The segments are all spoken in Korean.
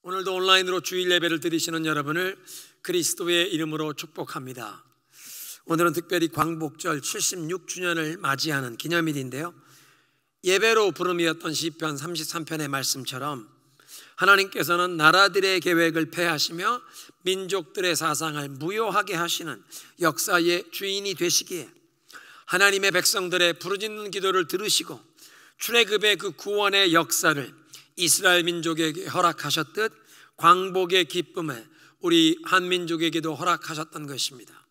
오늘도 온라인으로 주일 예배를 드리시는 여러분을 그리스도의 이름으로 축복합니다. 오늘은 특별히 광복절 76주년을 맞이하는 기념일인데요, 예배로 부름이었던 시편 33편의 말씀처럼 하나님께서는 나라들의 계획을 폐하시며 민족들의 사상을 무효하게 하시는 역사의 주인이 되시기에 하나님의 백성들의 부르짖는 기도를 들으시고 출애굽의 그 구원의 역사를 이스라엘 민족에게 허락하셨듯 광복의 기쁨을 우리 한민족에게도 허락하셨던 것입니다.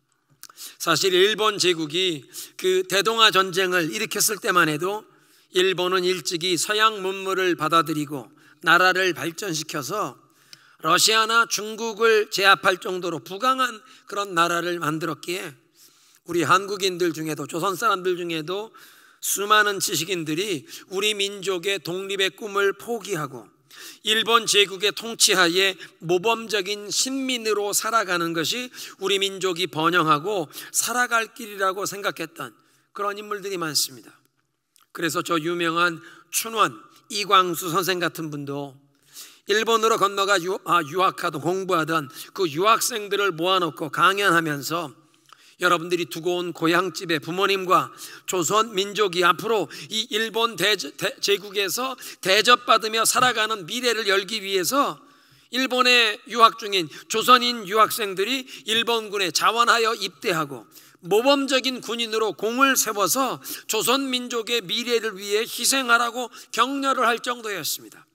사실 일본 제국이 그 대동아 전쟁을 일으켰을 때만 해도 일본은 일찍이 서양 문물을 받아들이고 나라를 발전시켜서 러시아나 중국을 제압할 정도로 부강한 그런 나라를 만들었기에 우리 한국인들 중에도, 조선 사람들 중에도 수많은 지식인들이 우리 민족의 독립의 꿈을 포기하고 일본 제국의 통치하에 모범적인 신민으로 살아가는 것이 우리 민족이 번영하고 살아갈 길이라고 생각했던 그런 인물들이 많습니다. 그래서 저 유명한 춘원 이광수 선생 같은 분도 일본으로 건너가 유학하던 공부하던 그 유학생들을 모아놓고 강연하면서 여러분들이 두고 온 고향집의 부모님과 조선 민족이 앞으로 이 일본 제국에서 대접받으며 살아가는 미래를 열기 위해서 일본에 유학 중인 조선인 유학생들이 일본군에 자원하여 입대하고 모범적인 군인으로 공을 세워서 조선 민족의 미래를 위해 희생하라고 격려를 할 정도였습니다.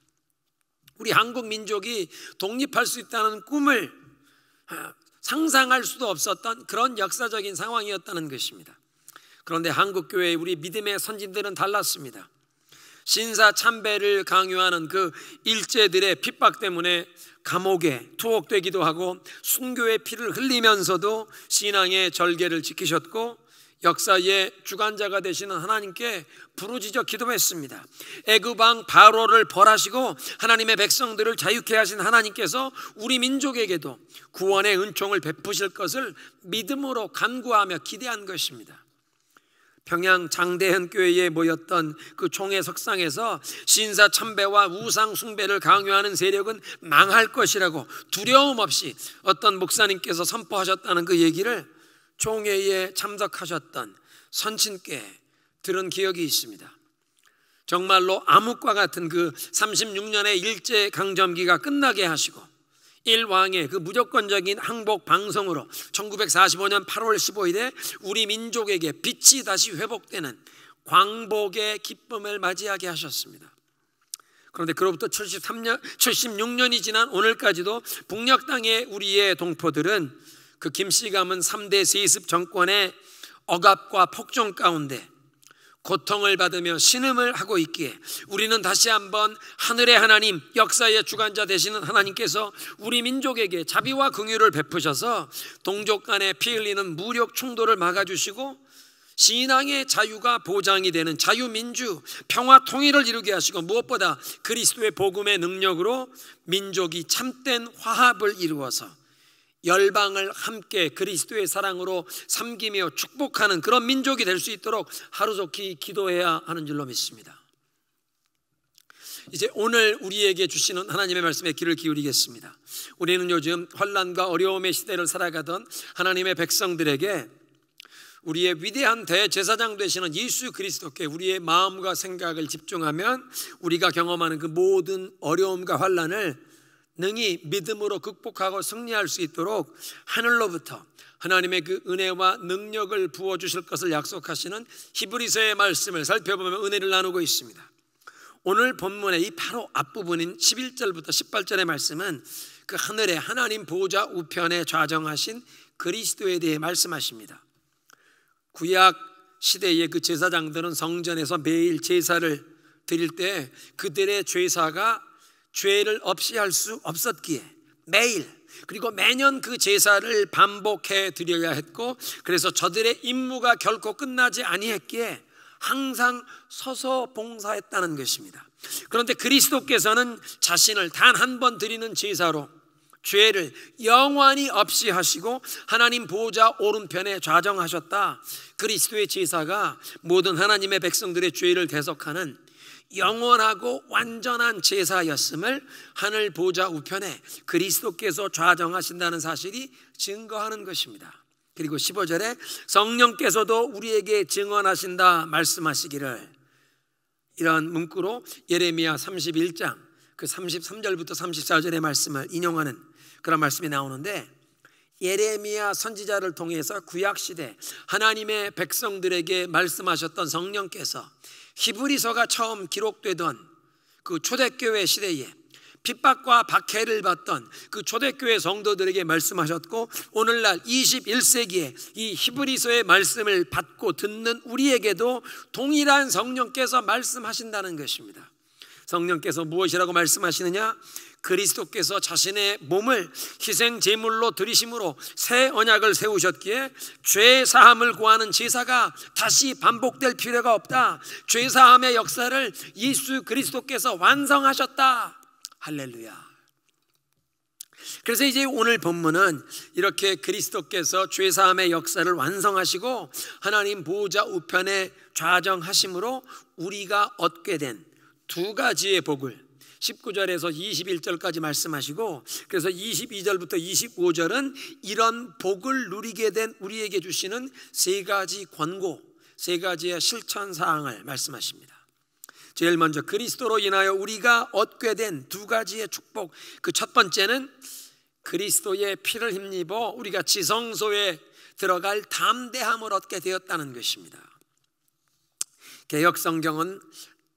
우리 한국 민족이 독립할 수 있다는 꿈을 상상할 수도 없었던 그런 역사적인 상황이었다는 것입니다. 그런데 한국교회의 우리 믿음의 선진들은 달랐습니다. 신사 참배를 강요하는 그 일제들의 핍박 때문에 감옥에 투옥되기도 하고 순교의 피를 흘리면서도 신앙의 절개를 지키셨고 역사의 주관자가 되시는 하나님께 부르짖어 기도했습니다. 애굽 왕 바로를 벌하시고 하나님의 백성들을 자유케 하신 하나님께서 우리 민족에게도 구원의 은총을 베푸실 것을 믿음으로 간구하며 기대한 것입니다. 평양 장대현 교회에 모였던 그 총회 석상에서 신사 참배와 우상 숭배를 강요하는 세력은 망할 것이라고 두려움 없이 어떤 목사님께서 선포하셨다는 그 얘기를 총회에 참석하셨던 선친께 들은 기억이 있습니다. 정말로 암흑과 같은 그 36년의 일제강점기가 끝나게 하시고 일왕의 그 무조건적인 항복 방송으로 1945년 8월 15일에 우리 민족에게 빛이 다시 회복되는 광복의 기쁨을 맞이하게 하셨습니다. 그런데 그로부터 76년이 지난 오늘까지도 북녘 땅의 우리의 동포들은 그 김씨 가문 3대 세습 정권의 억압과 폭정 가운데 고통을 받으며 신음을 하고 있기에 우리는 다시 한번 하늘의 하나님, 역사의 주관자 되시는 하나님께서 우리 민족에게 자비와 긍휼을 베푸셔서 동족 간에 피 흘리는 무력 충돌을 막아주시고 신앙의 자유가 보장이 되는 자유민주, 평화 통일을 이루게 하시고 무엇보다 그리스도의 복음의 능력으로 민족이 참된 화합을 이루어서 열방을 함께 그리스도의 사랑으로 섬기며 축복하는 그런 민족이 될 수 있도록 하루속히 기도해야 하는 줄로 믿습니다. 이제 오늘 우리에게 주시는 하나님의 말씀에 귀를 기울이겠습니다. 우리는 요즘 환난과 어려움의 시대를 살아가던 하나님의 백성들에게 우리의 위대한 대제사장 되시는 예수 그리스도께 우리의 마음과 생각을 집중하면 우리가 경험하는 그 모든 어려움과 환난을 능히 믿음으로 극복하고 승리할 수 있도록 하늘로부터 하나님의 그 은혜와 능력을 부어주실 것을 약속하시는 히브리서의 말씀을 살펴보면 은혜를 나누고 있습니다. 오늘 본문의 이 바로 앞부분인 11절부터 18절의 말씀은 그 하늘의 하나님 보좌 우편에 좌정하신 그리스도에 대해 말씀하십니다. 구약 시대의 그 제사장들은 성전에서 매일 제사를 드릴 때 그들의 제사가 죄를 없이 할 수 없었기에 매일 그리고 매년 그 제사를 반복해 드려야 했고 그래서 저들의 임무가 결코 끝나지 아니했기에 항상 서서 봉사했다는 것입니다. 그런데 그리스도께서는 자신을 단 한 번 드리는 제사로 죄를 영원히 없이 하시고 하나님 보좌 오른편에 좌정하셨다. 그리스도의 제사가 모든 하나님의 백성들의 죄를 대속하는 영원하고 완전한 제사였음을 하늘 보좌 우편에 그리스도께서 좌정하신다는 사실이 증거하는 것입니다. 그리고 15절에 성령께서도 우리에게 증언하신다 말씀하시기를, 이런 문구로 예레미야 31장 그 33절부터 34절의 말씀을 인용하는 그런 말씀이 나오는데, 예레미야 선지자를 통해서 구약시대 하나님의 백성들에게 말씀하셨던 성령께서 히브리서가 처음 기록되던 그 초대교회 시대에 핍박과 박해를 받던 그 초대교회 성도들에게 말씀하셨고, 오늘날 21세기에 이 히브리서의 말씀을 받고 듣는 우리에게도 동일한 성령께서 말씀하신다는 것입니다. 성령께서 무엇이라고 말씀하시느냐? 그리스도께서 자신의 몸을 희생 제물로 드리심으로 새 언약을 세우셨기에 죄 사함을 구하는 제사가 다시 반복될 필요가 없다. 죄 사함의 역사를 예수 그리스도께서 완성하셨다. 할렐루야. 그래서 이제 오늘 본문은 이렇게 그리스도께서 죄 사함의 역사를 완성하시고 하나님 보좌 우편에 좌정하심으로 우리가 얻게 된 두 가지의 복을 19절에서 21절까지 말씀하시고, 그래서 22절부터 25절은 이런 복을 누리게 된 우리에게 주시는 세 가지 권고, 세 가지의 실천 사항을 말씀하십니다. 제일 먼저 그리스도로 인하여 우리가 얻게 된 두 가지의 축복, 그 첫 번째는 그리스도의 피를 힘입어 우리가 지성소에 들어갈 담대함을 얻게 되었다는 것입니다. 개역성경은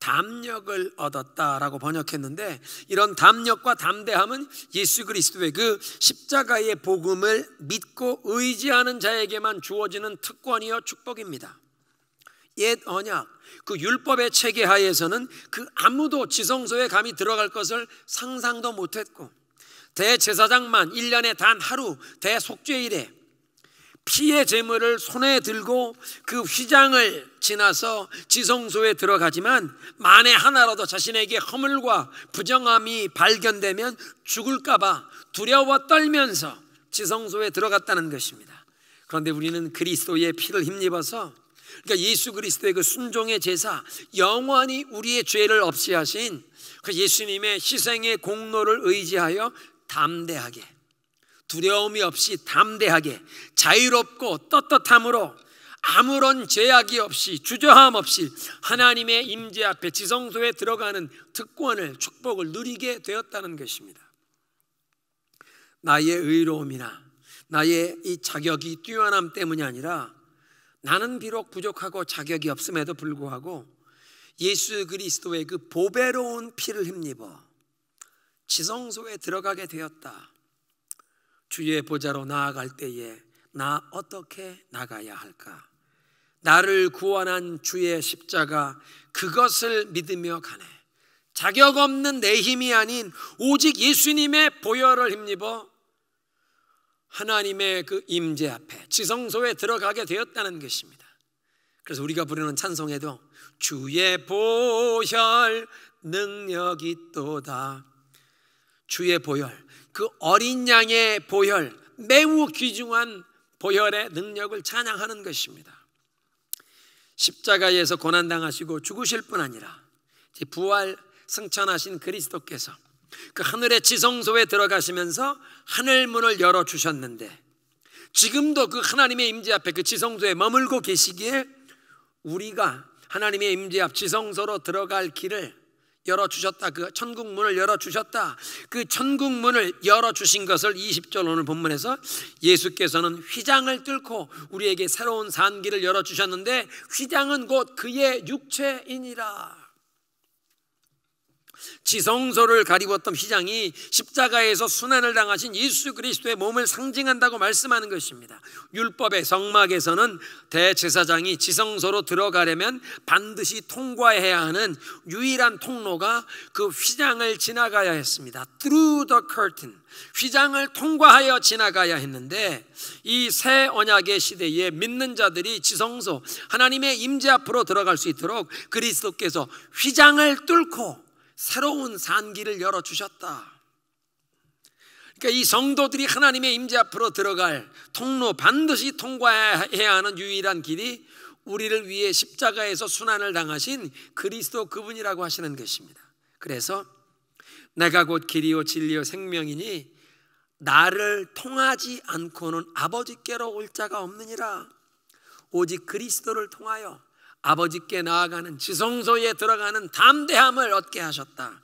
담력을 얻었다라고 번역했는데, 이런 담력과 담대함은 예수 그리스도의 그 십자가의 복음을 믿고 의지하는 자에게만 주어지는 특권이요 축복입니다. 옛 언약 그 율법의 체계 하에서는 그 아무도 지성소에 감히 들어갈 것을 상상도 못했고, 대제사장만 1년에 단 하루 대속죄일에 피의 제물을 손에 들고 그 휘장을 지나서 지성소에 들어가지만, 만에 하나라도 자신에게 허물과 부정함이 발견되면 죽을까봐 두려워 떨면서 지성소에 들어갔다는 것입니다. 그런데 우리는 그리스도의 피를 힘입어서, 그러니까 예수 그리스도의 그 순종의 제사, 영원히 우리의 죄를 없이 하신 그 예수님의 희생의 공로를 의지하여 담대하게, 두려움이 없이 담대하게, 자유롭고 떳떳함으로 아무런 제약이 없이 주저함 없이 하나님의 임재 앞에 지성소에 들어가는 특권을, 축복을 누리게 되었다는 것입니다. 나의 의로움이나 나의 이 자격이 뛰어남 때문이 아니라, 나는 비록 부족하고 자격이 없음에도 불구하고 예수 그리스도의 그 보배로운 피를 힘입어 지성소에 들어가게 되었다. 주의 보좌로 나아갈 때에 나 어떻게 나가야 할까? 나를 구원한 주의 십자가, 그것을 믿으며 가네. 자격 없는 내 힘이 아닌 오직 예수님의 보혈을 힘입어 하나님의 그 임재 앞에 지성소에 들어가게 되었다는 것입니다. 그래서 우리가 부르는 찬송에도 주의 보혈 능력이 있도다. 주의 보혈, 그 어린 양의 보혈, 매우 귀중한 보혈의 능력을 찬양하는 것입니다. 십자가에서 고난당하시고 죽으실 뿐 아니라 부활 승천하신 그리스도께서 그 하늘의 지성소에 들어가시면서 하늘문을 열어주셨는데, 지금도 그 하나님의 임재 앞에 그 지성소에 머물고 계시기에 우리가 하나님의 임재 앞 지성소로 들어갈 길을 열어주셨다. 그 천국문을 열어주셨다. 그 천국문을 열어주신 것을 20절 오늘 본문에서 예수께서는 휘장을 뚫고 우리에게 새로운 산길을 열어주셨는데, 휘장은 곧 그의 육체이니라. 지성소를 가리웠던 휘장이 십자가에서 순환을 당하신 예수 그리스도의 몸을 상징한다고 말씀하는 것입니다. 율법의 성막에서는 대제사장이 지성소로 들어가려면 반드시 통과해야 하는 유일한 통로가 그 휘장을 지나가야 했습니다. Through the curtain, 휘장을 통과하여 지나가야 했는데, 이 새 언약의 시대에 믿는 자들이 지성소 하나님의 임재 앞으로 들어갈 수 있도록 그리스도께서 휘장을 뚫고 새로운 산길을 열어주셨다. 그러니까 이 성도들이 하나님의 임재 앞으로 들어갈 통로, 반드시 통과해야 하는 유일한 길이 우리를 위해 십자가에서 순환을 당하신 그리스도 그분이라고 하시는 것입니다. 그래서 내가 곧 길이요 진리요 생명이니 나를 통하지 않고는 아버지께로 올 자가 없느니라. 오직 그리스도를 통하여 아버지께 나아가는 지성소에 들어가는 담대함을 얻게 하셨다.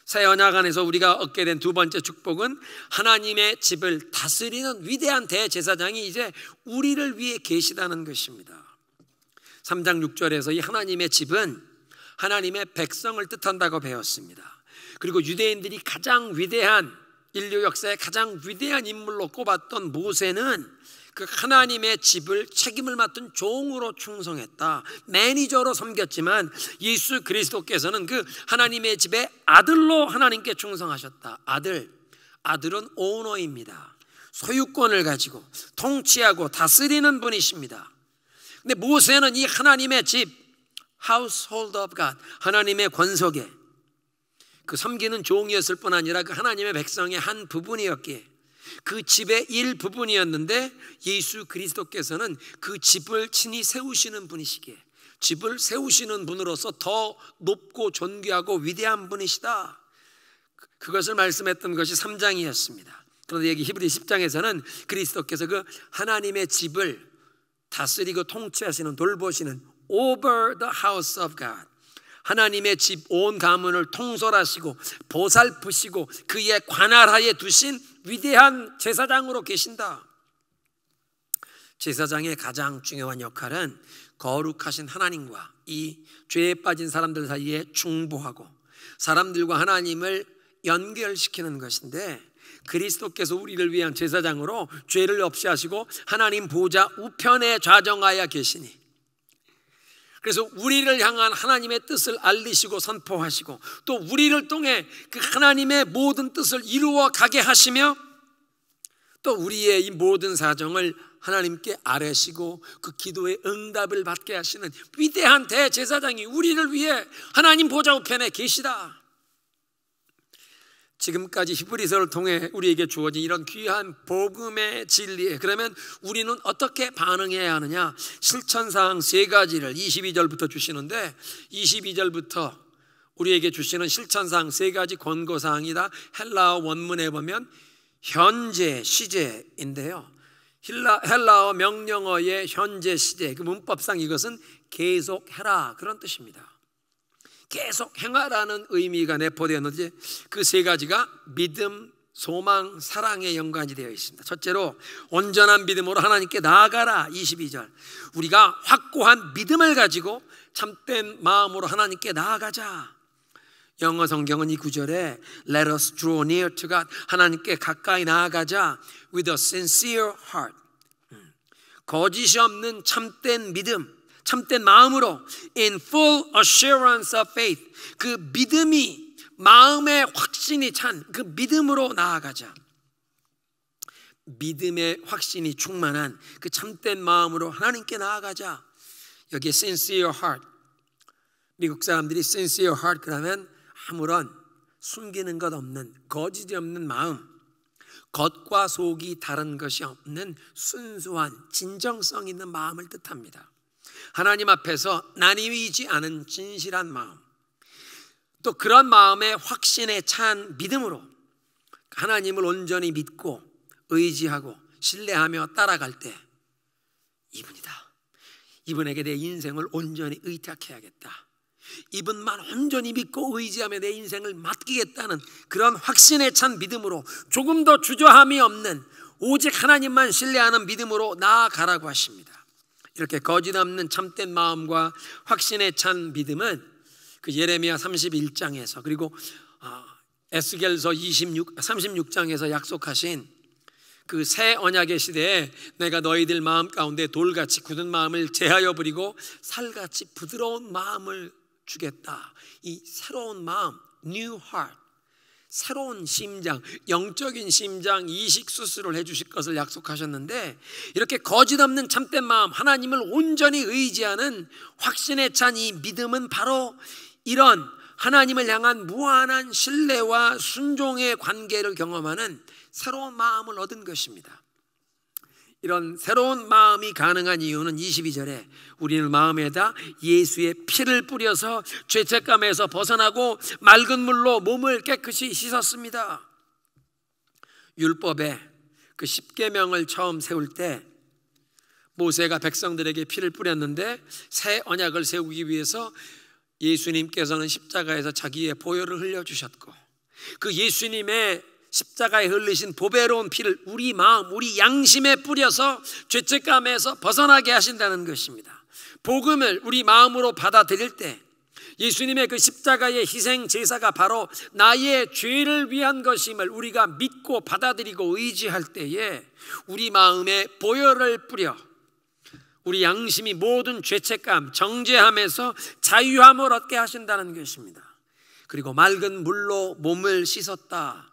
새 언약 안에서 우리가 얻게 된 두 번째 축복은 하나님의 집을 다스리는 위대한 대제사장이 이제 우리를 위해 계시다는 것입니다. 3장 6절에서 이 하나님의 집은 하나님의 백성을 뜻한다고 배웠습니다. 그리고 유대인들이 가장 위대한, 인류 역사의 가장 위대한 인물로 꼽았던 모세는 그 하나님의 집을 책임을 맡은 종으로 충성했다. 매니저로 섬겼지만 예수 그리스도께서는 그 하나님의 집의 아들로 하나님께 충성하셨다. 아들은 오너입니다. 소유권을 가지고 통치하고 다스리는 분이십니다. 근데 모세는 이 하나님의 집, household of God, 하나님의 권속에 그 섬기는 종이었을 뿐 아니라 그 하나님의 백성의 한 부분이었기에 그 집의 일부분이었는데 예수 그리스도께서는 그 집을 친히 세우시는 분이시기에 집을 세우시는 분으로서 더 높고 존귀하고 위대한 분이시다. 그것을 말씀했던 것이 3장이었습니다. 그런데 여기 히브리 10장에서는 그리스도께서 그 하나님의 집을 다스리고 통치하시는, 돌보시는 over the house of God, 하나님의 집 온 가문을 통솔하시고 보살피시고 그의 관할하에 두신 위대한 제사장으로 계신다. 제사장의 가장 중요한 역할은 거룩하신 하나님과 이 죄에 빠진 사람들 사이에 중보하고 사람들과 하나님을 연결시키는 것인데, 그리스도께서 우리를 위한 제사장으로 죄를 없이 하시고 하나님 보좌 우편에 좌정하여 계시니, 그래서 우리를 향한 하나님의 뜻을 알리시고 선포하시고 또 우리를 통해 그 하나님의 모든 뜻을 이루어 가게 하시며 또 우리의 이 모든 사정을 하나님께 아뢰시고 그 기도의 응답을 받게 하시는 위대한 대제사장이 우리를 위해 하나님 보좌 우편에 계시다. 지금까지 히브리서를 통해 우리에게 주어진 이런 귀한 복음의 진리에 그러면 우리는 어떻게 반응해야 하느냐? 실천사항 3가지를 22절부터 주시는데, 22절부터 우리에게 주시는 실천사항 3가지 권고사항이다. 헬라어 원문에 보면 현재 시제인데요, 헬라어 명령어의 현재 시제, 그 문법상 이것은 계속해라 그런 뜻입니다. 계속 행하라는 의미가 내포되었는데 그 3가지가 믿음, 소망, 사랑에 연관이 되어 있습니다. 첫째로 온전한 믿음으로 하나님께 나아가라. 22절, 우리가 확고한 믿음을 가지고 참된 마음으로 하나님께 나아가자. 영어 성경은 이 9절에 Let us draw near to God, 하나님께 가까이 나아가자. With a sincere heart, 거짓이 없는 참된 믿음, 참된 마음으로 in full assurance of faith, 그 믿음이 마음의 확신이 찬 그 믿음으로 나아가자. 믿음의 확신이 충만한 그 참된 마음으로 하나님께 나아가자. 여기에 sincere heart, 미국 사람들이 sincere heart 그러면 아무런 숨기는 것 없는, 거짓이 없는 마음, 겉과 속이 다른 것이 없는 순수한 진정성 있는 마음을 뜻합니다. 하나님 앞에서 나뉘지 않은 진실한 마음, 또 그런 마음의 확신에 찬 믿음으로 하나님을 온전히 믿고 의지하고 신뢰하며 따라갈 때 이분이다, 이분에게 내 인생을 온전히 의탁해야겠다, 이분만 온전히 믿고 의지하며 내 인생을 맡기겠다는 그런 확신에 찬 믿음으로, 조금 더 주저함이 없는 오직 하나님만 신뢰하는 믿음으로 나아가라고 하십니다. 이렇게 거짓 없는 참된 마음과 확신에 찬 믿음은 그 예레미야 31장에서 그리고 에스겔서 36장에서 약속하신 그 새 언약의 시대에 내가 너희들 마음 가운데 돌같이 굳은 마음을 제하여 버리고 살같이 부드러운 마음을 주겠다. 이 새로운 마음, new heart, 새로운 심장, 영적인 심장 이식 수술을 해주실 것을 약속하셨는데, 이렇게 거짓 없는 참된 마음, 하나님을 온전히 의지하는 확신에 찬 이 믿음은 바로 이런 하나님을 향한 무한한 신뢰와 순종의 관계를 경험하는 새로운 마음을 얻은 것입니다. 이런 새로운 마음이 가능한 이유는 22절에 우리는 마음에다 예수의 피를 뿌려서 죄책감에서 벗어나고 맑은 물로 몸을 깨끗이 씻었습니다. 율법에 그 10계명을 처음 세울 때 모세가 백성들에게 피를 뿌렸는데 새 언약을 세우기 위해서 예수님께서는 십자가에서 자기의 보혈을 흘려주셨고, 그 예수님의 십자가에 흘리신 보배로운 피를 우리 마음, 우리 양심에 뿌려서 죄책감에서 벗어나게 하신다는 것입니다. 복음을 우리 마음으로 받아들일 때 예수님의 그 십자가의 희생 제사가 바로 나의 죄를 위한 것임을 우리가 믿고 받아들이고 의지할 때에 우리 마음에 보혈을 뿌려 우리 양심이 모든 죄책감, 정죄함에서 자유함을 얻게 하신다는 것입니다. 그리고 맑은 물로 몸을 씻었다.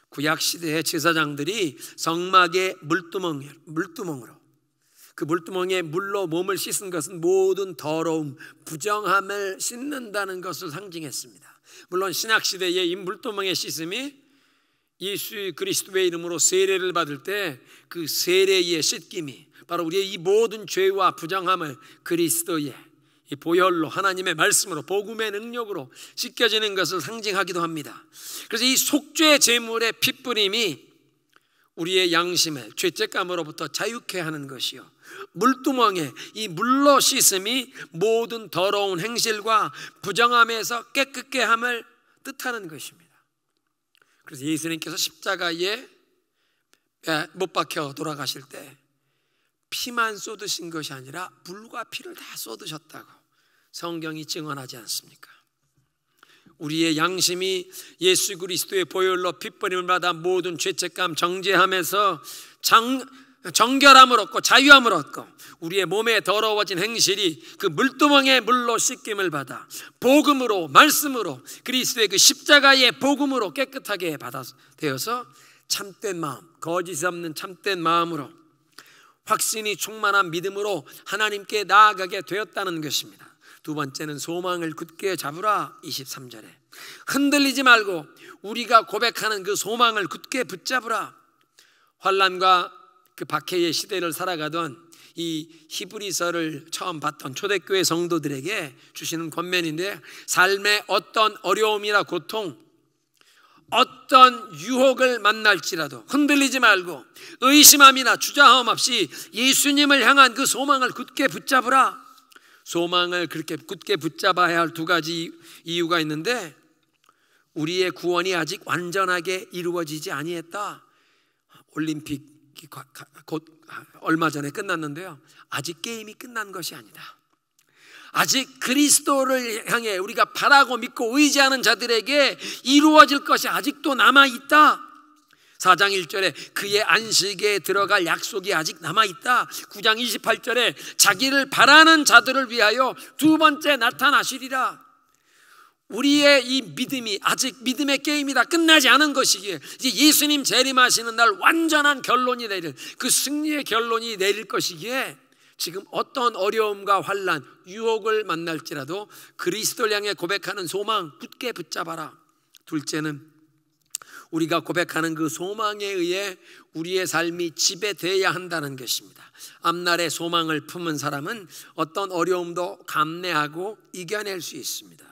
구약시대의 제사장들이 성막의 물두멍으로 그 물두멍에 물로 몸을 씻은 것은 모든 더러움, 부정함을 씻는다는 것을 상징했습니다. 물론 신약시대의 이 물두멍의 씻음이 예수 그리스도의 이름으로 세례를 받을 때 그 세례의 씻김이 바로 우리의 이 모든 죄와 부정함을 그리스도의 이 보혈로, 하나님의 말씀으로, 복음의 능력으로 씻겨지는 것을 상징하기도 합니다. 그래서 이 속죄 제물의 핏뿌림이 우리의 양심을 죄책감으로부터 자유케 하는 것이요, 물두멍에 이 물로 씻음이 모든 더러운 행실과 부정함에서 깨끗게 함을 뜻하는 것입니다. 그래서 예수님께서 십자가에 못 박혀 돌아가실 때 피만 쏟으신 것이 아니라 물과 피를 다 쏟으셨다고 성경이 증언하지 않습니까? 우리의 양심이 예수 그리스도의 보혈로 핏버림을 받아 모든 죄책감, 정죄함에서 정결함을 얻고 자유함을 얻고, 우리의 몸에 더러워진 행실이 그 물두멍의 물로 씻김을 받아 복음으로, 말씀으로, 그리스도의 그 십자가의 복음으로 깨끗하게 되어서 참된 마음, 거짓 없는 참된 마음으로 확신이 충만한 믿음으로 하나님께 나아가게 되었다는 것입니다. 두 번째는 소망을 굳게 잡으라. 23절에 흔들리지 말고 우리가 고백하는 그 소망을 굳게 붙잡으라. 환난과 그 박해의 시대를 살아가던 이 히브리서를 처음 봤던 초대교회 성도들에게 주시는 권면인데, 삶의 어떤 어려움이나 고통, 어떤 유혹을 만날지라도 흔들리지 말고 의심함이나 주저함 없이 예수님을 향한 그 소망을 굳게 붙잡으라. 소망을 그렇게 굳게 붙잡아야 할 두 가지 이유가 있는데, 우리의 구원이 아직 완전하게 이루어지지 아니했다. 올림픽이 곧 얼마 전에 끝났는데요, 아직 게임이 끝난 것이 아니다. 아직 그리스도를 향해 우리가 바라고 믿고 의지하는 자들에게 이루어질 것이 아직도 남아있다. 4장 1절에 그의 안식에 들어갈 약속이 아직 남아있다. 9장 28절에 자기를 바라는 자들을 위하여 두 번째 나타나시리라. 우리의 이 믿음이 아직 믿음의 게임이 다 끝나지 않은 것이기에 이제 예수님 재림하시는 날 완전한 결론이 내릴, 그 승리의 결론이 내릴 것이기에 지금 어떤 어려움과 환난, 유혹을 만날지라도 그리스도를 향해 고백하는 소망 굳게 붙잡아라. 둘째는 우리가 고백하는 그 소망에 의해 우리의 삶이 지배되어야 한다는 것입니다. 앞날에 소망을 품은 사람은 어떤 어려움도 감내하고 이겨낼 수 있습니다.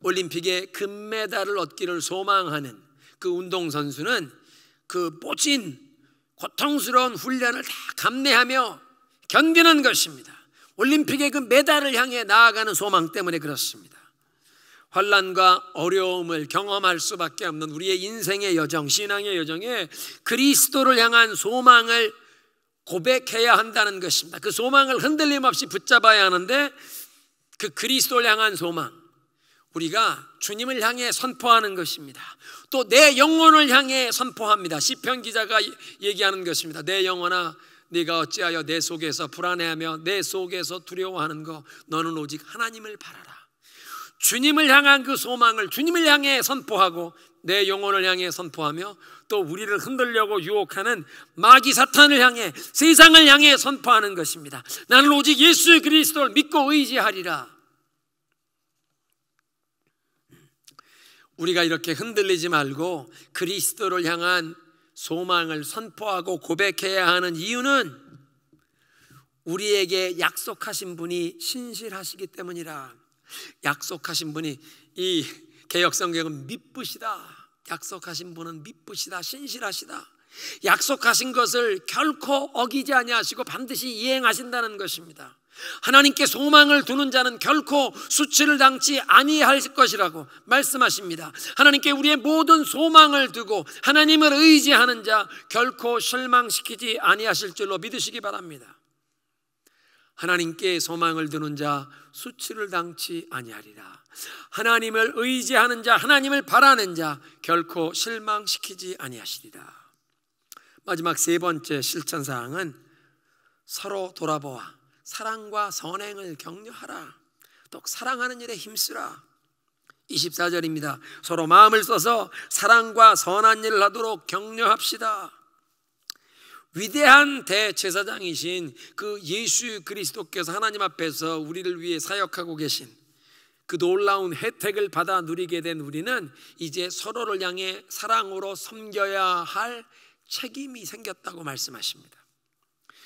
올림픽에 금메달을 얻기를 소망하는 그 운동선수는 그 모진 고통스러운 훈련을 다 감내하며 견디는 것입니다. 올림픽의 그 메달을 향해 나아가는 소망 때문에 그렇습니다. 환난과 어려움을 경험할 수밖에 없는 우리의 인생의 여정, 신앙의 여정에 그리스도를 향한 소망을 고백해야 한다는 것입니다. 그 소망을 흔들림 없이 붙잡아야 하는데, 그 그리스도를 향한 소망, 우리가 주님을 향해 선포하는 것입니다. 또 내 영혼을 향해 선포합니다. 시편 기자가 얘기하는 것입니다. 내 영혼아, 네가 어찌하여 내 속에서 불안해하며 내 속에서 두려워하는가? 너는 오직 하나님을 바라라. 주님을 향한 그 소망을 주님을 향해 선포하고 내 영혼을 향해 선포하며, 또 우리를 흔들려고 유혹하는 마귀 사탄을 향해, 세상을 향해 선포하는 것입니다. 나는 오직 예수 그리스도를 믿고 의지하리라. 우리가 이렇게 흔들리지 말고 그리스도를 향한 소망을 선포하고 고백해야 하는 이유는 우리에게 약속하신 분이 신실하시기 때문이라. 약속하신 분이, 이 개역성경은 미쁘시다. 약속하신 분은 미쁘시다, 신실하시다. 약속하신 것을 결코 어기지 아니하시고 반드시 이행하신다는 것입니다. 하나님께 소망을 두는 자는 결코 수치를 당치 아니할 것이라고 말씀하십니다. 하나님께 우리의 모든 소망을 두고 하나님을 의지하는 자 결코 실망시키지 아니하실 줄로 믿으시기 바랍니다. 하나님께 소망을 두는 자 수치를 당치 아니하리라. 하나님을 의지하는 자, 하나님을 바라는 자 결코 실망시키지 아니하시리라. 마지막 세 번째 실천사항은 서로 돌아보아 사랑과 선행을 격려하라. 또 사랑하는 일에 힘쓰라. 24절입니다. 서로 마음을 써서 사랑과 선한 일을 하도록 격려합시다. 위대한 대제사장이신 그 예수 그리스도께서 하나님 앞에서 우리를 위해 사역하고 계신 그 놀라운 혜택을 받아 누리게 된 우리는 이제 서로를 향해 사랑으로 섬겨야 할 책임이 생겼다고 말씀하십니다.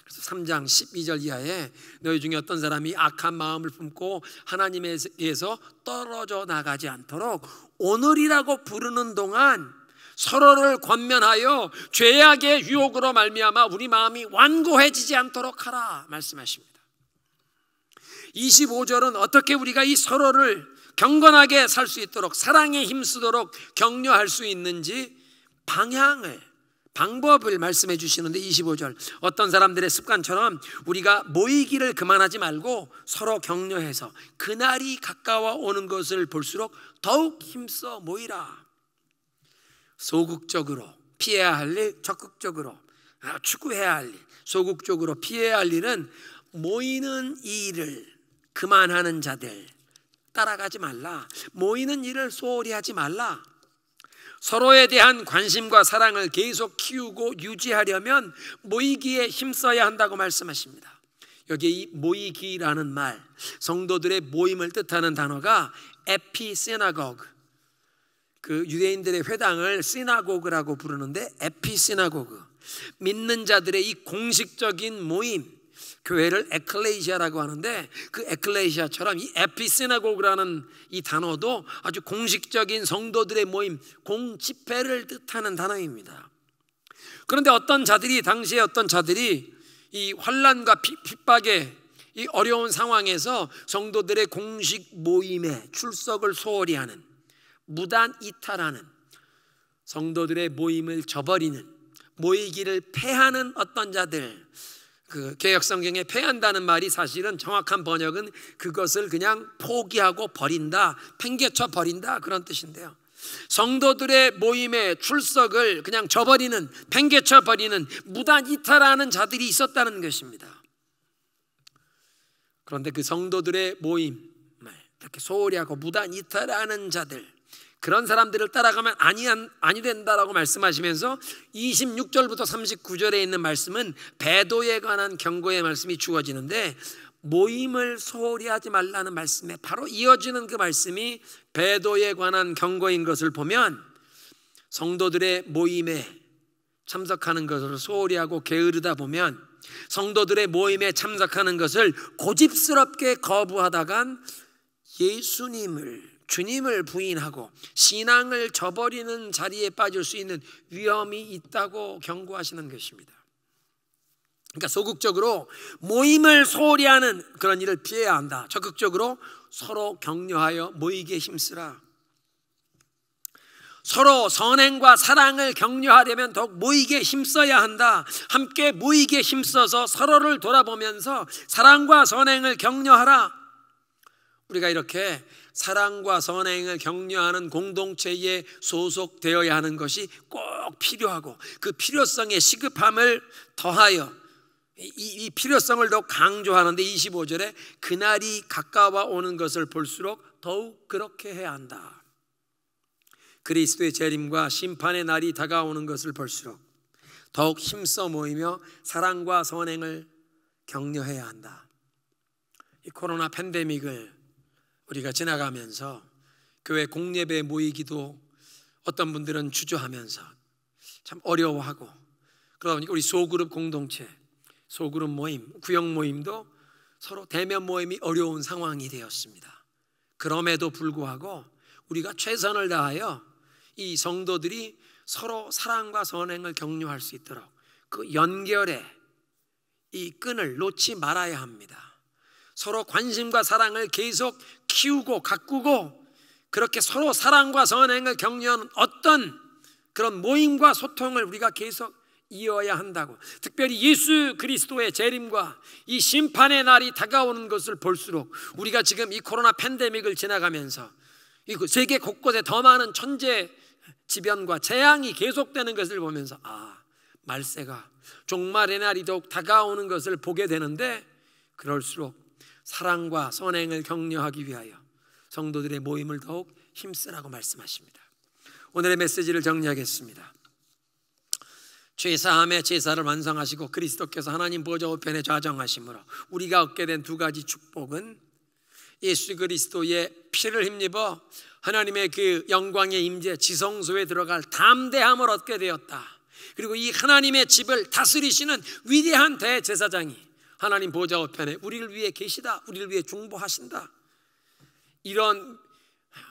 그래서 3장 12절 이하에 너희 중에 어떤 사람이 악한 마음을 품고 하나님에게서 떨어져 나가지 않도록 오늘이라고 부르는 동안 서로를 권면하여 죄악의 유혹으로 말미암아 우리 마음이 완고해지지 않도록 하라 말씀하십니다. 25절은 어떻게 우리가 이 서로를 경건하게 살 수 있도록 사랑에 힘쓰도록 격려할 수 있는지 방법을 말씀해 주시는데 25절 어떤 사람들의 습관처럼 우리가 모이기를 그만하지 말고 서로 격려해서 그날이 가까워 오는 것을 볼수록 더욱 힘써 모이라. 소극적으로 피해야 할 일, 적극적으로 추구해야 할 일, 소극적으로 피해야 할 일은 모이는 이 일을 그만하는 자들 따라가지 말라. 모이는 일을 소홀히 하지 말라. 서로에 대한 관심과 사랑을 계속 키우고 유지하려면 모이기에 힘써야 한다고 말씀하십니다. 여기 이 모이기라는 말, 성도들의 모임을 뜻하는 단어가 에피시나고그, 그 유대인들의 회당을 시나고그라고 부르는데 에피시나고그, 믿는 자들의 이 공식적인 모임, 교회를 에클레시아라고 하는데 그 에클레시아처럼 이 에피시나고그라는 이 단어도 아주 공식적인 성도들의 모임, 공집회를 뜻하는 단어입니다. 그런데 당시에 어떤 자들이 이 환난과 핍박의 이 어려운 상황에서 성도들의 공식 모임에 출석을 소홀히 하는, 무단 이탈하는, 성도들의 모임을 저버리는, 모이기를 패하는 어떤 자들, 그 개역성경에 패한다는 말이 사실은 정확한 번역은 그것을 그냥 포기하고 버린다, 팽개쳐 버린다 그런 뜻인데요. 성도들의 모임에 출석을 그냥 저버리는, 팽개쳐 버리는, 무단 이탈하는 자들이 있었다는 것입니다. 그런데 그 성도들의 모임을 이렇게 소홀히 하고 무단 이탈하는 자들, 그런 사람들을 따라가면 아니 된다라고 말씀하시면서 26절부터 39절에 있는 말씀은 배도에 관한 경고의 말씀이 주어지는데, 모임을 소홀히 하지 말라는 말씀에 바로 이어지는 그 말씀이 배도에 관한 경고인 것을 보면, 성도들의 모임에 참석하는 것을 소홀히 하고 게으르다 보면, 성도들의 모임에 참석하는 것을 고집스럽게 거부하다간 주님을 부인하고 신앙을 저버리는 자리에 빠질 수 있는 위험이 있다고 경고하시는 것입니다. 그러니까 소극적으로 모임을 소홀히 하는 그런 일을 피해야 한다. 적극적으로 서로 격려하여 모이기에 힘쓰라. 서로 선행과 사랑을 격려하려면 더욱 모이기에 힘써야 한다. 함께 모이기에 힘써서 서로를 돌아보면서 사랑과 선행을 격려하라. 우리가 이렇게 사랑과 선행을 격려하는 공동체에 소속되어야 하는 것이 꼭 필요하고, 그 필요성의 시급함을 더하여 이 필요성을 더 강조하는데 25절에 그날이 가까워 오는 것을 볼수록 더욱 그렇게 해야 한다. 그리스도의 재림과 심판의 날이 다가오는 것을 볼수록 더욱 힘써 모이며 사랑과 선행을 격려해야 한다. 이 코로나 팬데믹을 우리가 지나가면서 교회 공예배에 모이기도 어떤 분들은 주저하면서 참 어려워하고, 그러다 보니까 우리 소그룹 공동체, 소그룹 모임, 구역 모임도 서로 대면 모임이 어려운 상황이 되었습니다. 그럼에도 불구하고 우리가 최선을 다하여 이 성도들이 서로 사랑과 선행을 격려할 수 있도록 그 연결의 이 끈을 놓지 말아야 합니다. 서로 관심과 사랑을 계속 키우고 가꾸고, 그렇게 서로 사랑과 선행을 격려하는 어떤 그런 모임과 소통을 우리가 계속 이어야 한다고. 특별히 예수 그리스도의 재림과 이 심판의 날이 다가오는 것을 볼수록, 우리가 지금 이 코로나 팬데믹을 지나가면서 이 세계 곳곳에 더 많은 천재 지변과 재앙이 계속되는 것을 보면서 말세가, 종말의 날이 더욱 다가오는 것을 보게 되는데, 그럴수록 사랑과 선행을 격려하기 위하여 성도들의 모임을 더욱 힘쓰라고 말씀하십니다. 오늘의 메시지를 정리하겠습니다. 죄사함의 제사를 완성하시고 그리스도께서 하나님 보좌 우편에 좌정하심으로 우리가 얻게 된 두 가지 축복은 예수 그리스도의 피를 힘입어 하나님의 그 영광의 임재 지성소에 들어갈 담대함을 얻게 되었다. 그리고 이 하나님의 집을 다스리시는 위대한 대제사장이 하나님 보좌 우편에 우리를 위해 계시다, 우리를 위해 중보하신다. 이런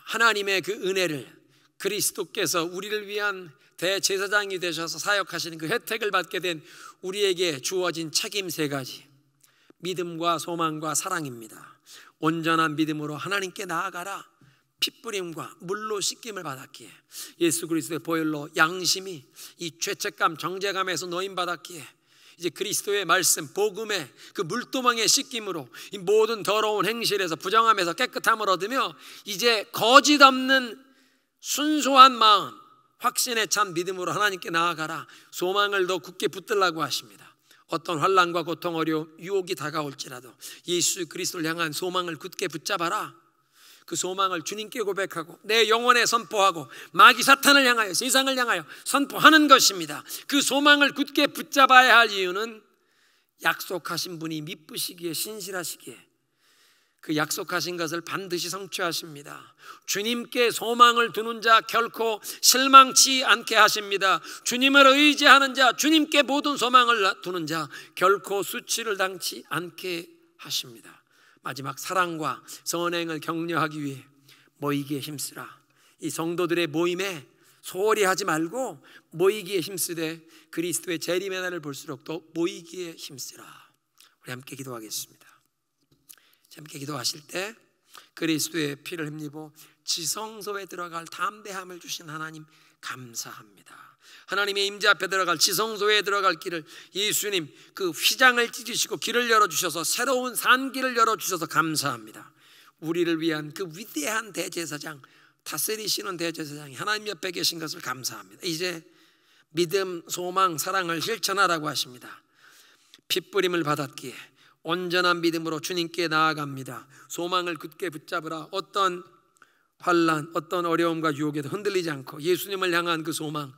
하나님의 그 은혜를, 그리스도께서 우리를 위한 대제사장이 되셔서 사역하시는 그 혜택을 받게 된 우리에게 주어진 책임 세 가지, 믿음과 소망과 사랑입니다. 온전한 믿음으로 하나님께 나아가라. 핏부림과 물로 씻김을 받았기에, 예수 그리스도의 보혈로 양심이 이 죄책감 정죄감에서 노임받았기에, 이제 그리스도의 말씀 복음의 그 물두멍에 씻김으로 이 모든 더러운 행실에서 부정함에서 깨끗함을 얻으며, 이제 거짓 없는 순수한 마음, 확신에 찬 믿음으로 하나님께 나아가라. 소망을 더 굳게 붙들라고 하십니다. 어떤 환난과 고통, 어려움, 유혹이 다가올지라도 예수 그리스도를 향한 소망을 굳게 붙잡아라. 그 소망을 주님께 고백하고 내 영혼에 선포하고 마귀 사탄을 향하여, 세상을 향하여 선포하는 것입니다. 그 소망을 굳게 붙잡아야 할 이유는 약속하신 분이 미쁘시기에, 신실하시기에 그 약속하신 것을 반드시 성취하십니다. 주님께 소망을 두는 자 결코 실망치 않게 하십니다. 주님을 의지하는 자, 주님께 모든 소망을 두는 자 결코 수치를 당치 않게 하십니다. 마지막, 사랑과 선행을 격려하기 위해 모이기에 힘쓰라. 이 성도들의 모임에 소홀히 하지 말고 모이기에 힘쓰되 그리스도의 재림의 날을 볼수록 더 모이기에 힘쓰라. 우리 함께 기도하겠습니다. 함께 기도하실 때 그리스도의 피를 힘입어 지성소에 들어갈 담대함을 주신 하나님 감사합니다. 하나님의 임재 앞에 들어갈, 지성소에 들어갈 길을 예수님 그 휘장을 찢으시고 길을 열어주셔서 새로운 산길을 열어주셔서 감사합니다. 우리를 위한 그 위대한 대제사장, 다스리시는 대제사장이 하나님 옆에 계신 것을 감사합니다. 이제 믿음, 소망, 사랑을 실천하라고 하십니다. 핏부림을 받았기에 온전한 믿음으로 주님께 나아갑니다. 소망을 굳게 붙잡으라. 어떤 환난, 어떤 어려움과 유혹에도 흔들리지 않고 예수님을 향한 그 소망,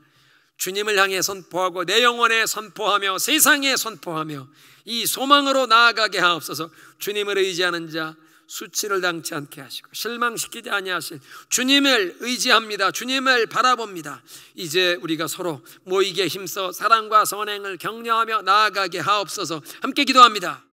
주님을 향해 선포하고 내 영혼에 선포하며 세상에 선포하며 이 소망으로 나아가게 하옵소서. 주님을 의지하는 자 수치를 당치 않게 하시고 실망시키지 아니하실 주님을 의지합니다. 주님을 바라봅니다. 이제 우리가 서로 모이게 힘써 사랑과 선행을 격려하며 나아가게 하옵소서. 함께 기도합니다.